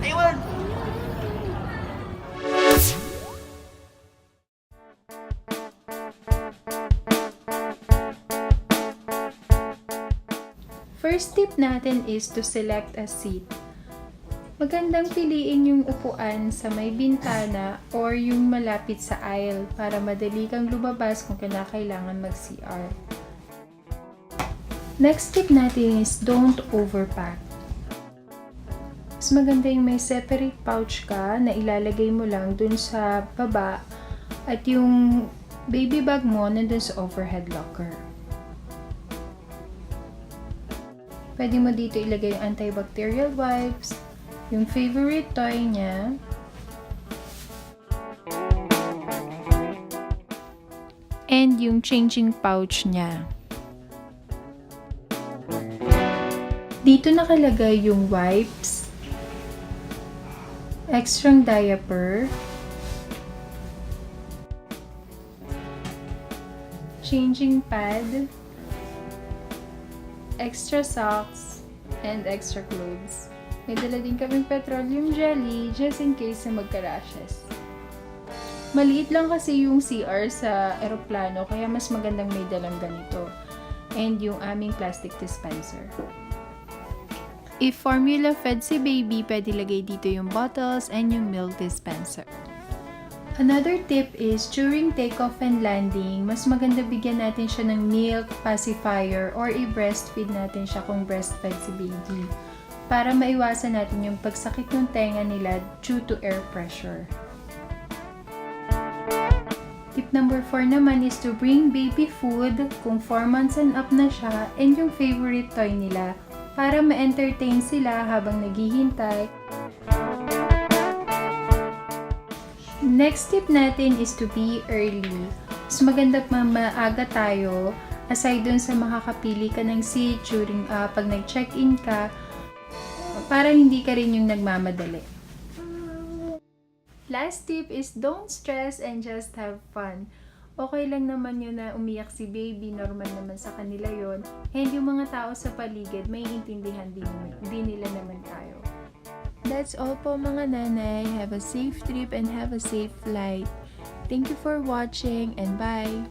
Iwan! First tip natin is to select a seat. Magandang piliin yung upuan sa may bintana or yung malapit sa aisle para madali kang lumabas kung kinakailangan mag-CR. Next tip natin is don't overpack. Mas maganda yung may separate pouch ka na ilalagay mo lang dun sa baba at yung baby bag mo nandun sa overhead locker. Pwede mo dito ilagay yung antibacterial wipes, yung favorite toy niya, and yung changing pouch niya. Dito nakalagay yung wipes, extra diaper, changing pad, extra socks, and extra clothes. May dala din kaming petroleum jelly just in case na magka-rashes. Maliit lang kasi yung CR sa eroplano kaya mas magandang may dalang ganito. And yung aming plastic dispenser. If formula fed si baby, pwede lagay dito yung bottles and yung milk dispenser. Another tip is during takeoff and landing, mas maganda bigyan natin siya ng milk pacifier or i-breastfeed natin siya kung breastfed si baby para maiwasan natin yung pagsakit ng tenga nila due to air pressure. Tip number 4 naman is to bring baby food kung 4 months and up na siya and yung favorite toy nila para ma-entertain sila habang naghihintay. Next tip natin is to be early. Mas maganda maaga tayo aside dun sa makakapili ka ng seat during pag nag-check-in ka para hindi ka rin yung nagmamadali. Last tip is don't stress and just have fun. Okay lang naman yun na umiyak si baby, normal naman sa kanila yon. And yung mga tao sa paligid, may intindihan din nila naman tayo. That's all po mga nanay. Have a safe trip and have a safe flight. Thank you for watching and bye!